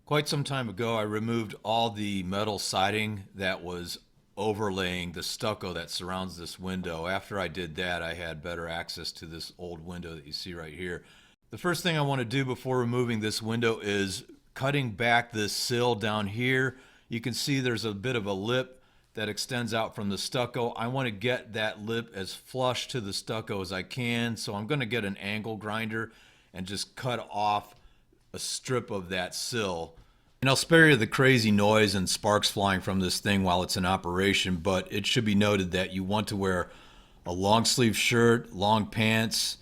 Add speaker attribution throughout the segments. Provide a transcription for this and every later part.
Speaker 1: Quite some time ago, I removed all the metal siding that was overlaying the stucco that surrounds this window. After I did that, I had better access to this old window that you see right here. The first thing I want to do before removing this window is cutting back this sill down here. You can see there's a bit of a lip that extends out from the stucco. I want to get that lip as flush to the stucco as I can, so I'm going to get an angle grinder and just cut off a strip of that sill. And I'll spare you the crazy noise and sparks flying from this thing while it's in operation, but it should be noted that you want to wear a long sleeve shirt, long pants,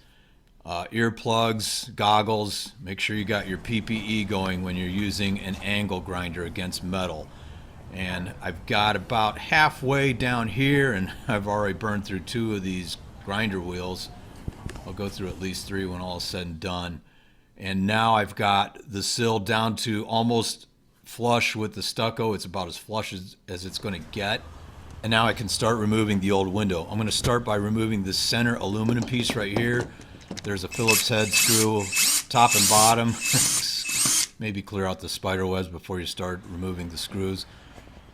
Speaker 1: earplugs, goggles. Make sure you got your PPE going when you're using an angle grinder against metal. And I've got about halfway down here, and I've already burned through 2 of these grinder wheels. I'll go through at least 3 when all is said and done. And now I've got the sill down to almost flush with the stucco. It's about as flush as it's going to get. And now I can start removing the old window. I'm going to start by removing this center aluminum piece right here. There's a Phillips head screw, top and bottom. Maybe clear out the spider webs before you start removing the screws.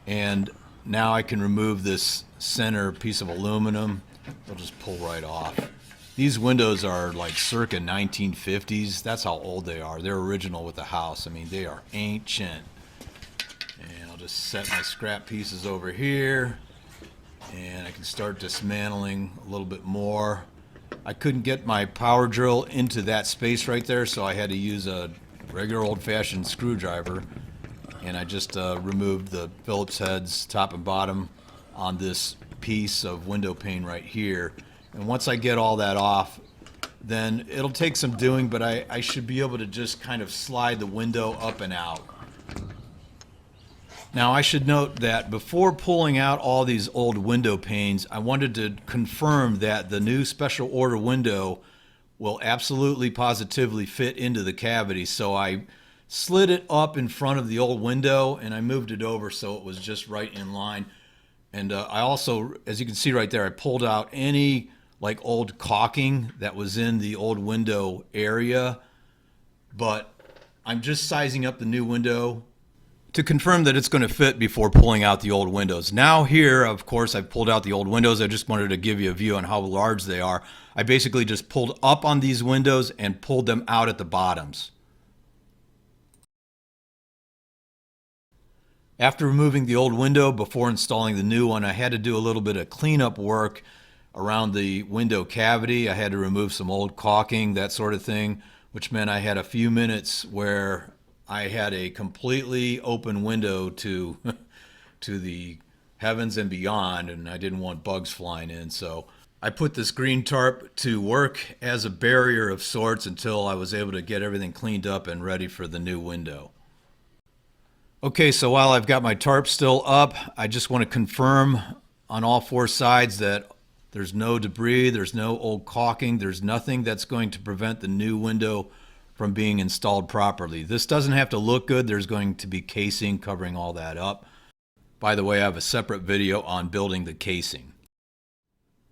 Speaker 1: And now I can remove this center piece of aluminum. It'll just pull right off. These windows are like circa 1950s. That's how old they are. They're original with the house. I mean, they are ancient. And I'll just set my scrap pieces over here. And I can start dismantling a little bit more. I couldn't get my power drill into that space right there, so I had to use a regular old-fashioned screwdriver. And I just removed the Phillips heads, top and bottom, on this piece of window pane right here. And once I get all that off, then it'll take some doing, but I should be able to just kind of slide the window up and out. Now, I should note that before pulling out all these old window panes, I wanted to confirm that the new special order window will absolutely positively fit into the cavity. So I slid it up in front of the old window and I moved it over so it was just right in line. And I also, as you can see right there, I pulled out any like old caulking that was in the old window area, but I'm just sizing up the new window to confirm that it's going to fit before pulling out the old windows. Now here, of course, I've pulled out the old windows. I just wanted to give you a view on how large they are. I basically just pulled up on these windows and pulled them out at the bottoms. After removing the old window before installing the new one, I had to do a little bit of cleanup work around the window cavity. I had to remove some old caulking, that sort of thing, which meant I had a few minutes where I had a completely open window to to the heavens and beyond, and I didn't want bugs flying in. So I put this green tarp to work as a barrier of sorts until I was able to get everything cleaned up and ready for the new window. Okay, so while I've got my tarp still up, I just want to confirm on all 4 sides that there's no debris, there's no old caulking, there's nothing that's going to prevent the new window from being installed properly. This doesn't have to look good. There's going to be casing covering all that up. By the way, I have a separate video on building the casing.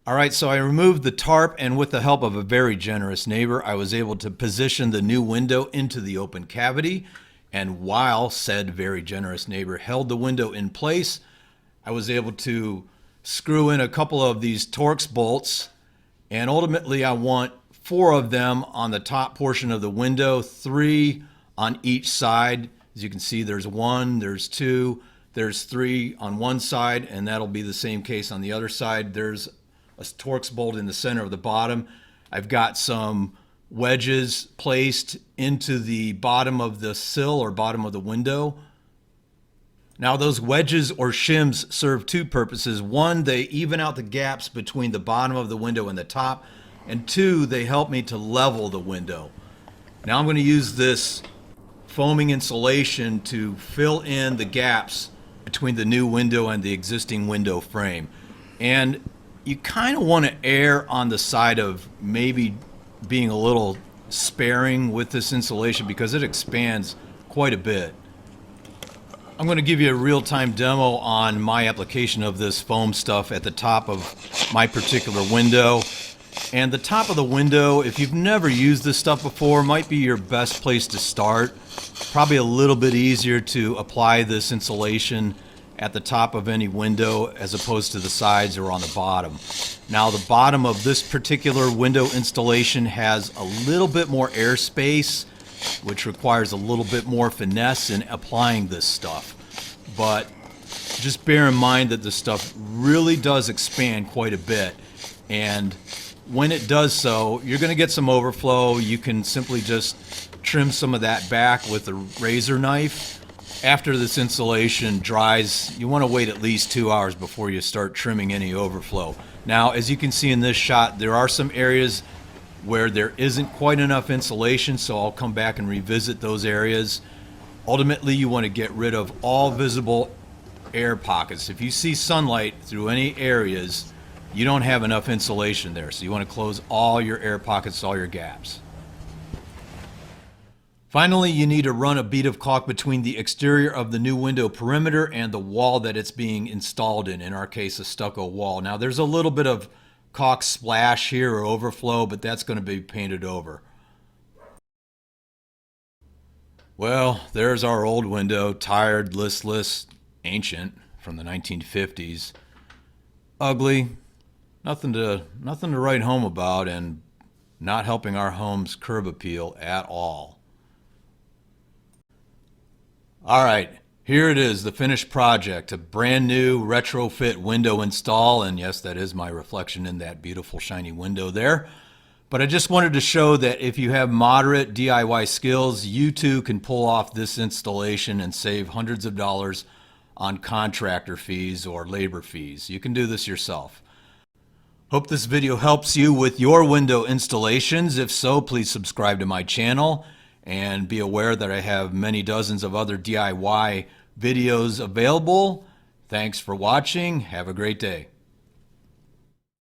Speaker 1: All right, so I removed the tarp, and with the help of a very generous neighbor, I was able to position the new window into the open cavity. And while said very generous neighbor held the window in place, I was able to screw in a couple of these Torx bolts, and ultimately I want 4 of them on the top portion of the window, 3 on each side. As you can see, there's 1, there's 2, there's 3 on one side, and that'll be the same case on the other side. There's a Torx bolt in the center of the bottom. I've got some wedges placed into the bottom of the sill or bottom of the window. Now, those wedges or shims serve 2 purposes. 1, they even out the gaps between the bottom of the window and the top. And 2, they help me to level the window. Now I'm going to use this foaming insulation to fill in the gaps between the new window and the existing window frame. And you kind of want to err on the side of maybe being a little sparing with this insulation because it expands quite a bit. I'm going to give you a real-time demo on my application of this foam stuff at the top of my particular window. And the top of the window, if you've never used this stuff before, might be your best place to start. Probably a little bit easier to apply this insulation at the top of any window as opposed to the sides or on the bottom. Now the bottom of this particular window installation has a little bit more airspace, which requires a little bit more finesse in applying this stuff. But just bear in mind that this stuff really does expand quite a bit, and when it does so, you're going to get some overflow. You can simply just trim some of that back with a razor knife. After this insulation dries, you want to wait at least 2 hours before you start trimming any overflow. Now, as you can see in this shot, there are some areas where there isn't quite enough insulation, so I'll come back and revisit those areas. Ultimately, you want to get rid of all visible air pockets. If you see sunlight through any areas, you don't have enough insulation there, so you want to close all your air pockets, all your gaps. Finally, you need to run a bead of caulk between the exterior of the new window perimeter and the wall that it's being installed in our case, a stucco wall. Now, there's a little bit of caulk splash here or overflow, but that's going to be painted over. Well, there's our old window, tired, listless, ancient, from the 1950s. Ugly, nothing to write home about, and not helping our home's curb appeal at all. All right, here it is, the finished project, a brand new retrofit window install, and yes, that is my reflection in that beautiful shiny window there. But I just wanted to show that if you have moderate DIY skills, you too can pull off this installation and save hundreds of dollars on contractor fees or labor fees. You can do this yourself. Hope this video helps you with your window installations. If so, please subscribe to my channel. And be aware that I have many dozens of other DIY videos available. Thanks for watching. Have a great day.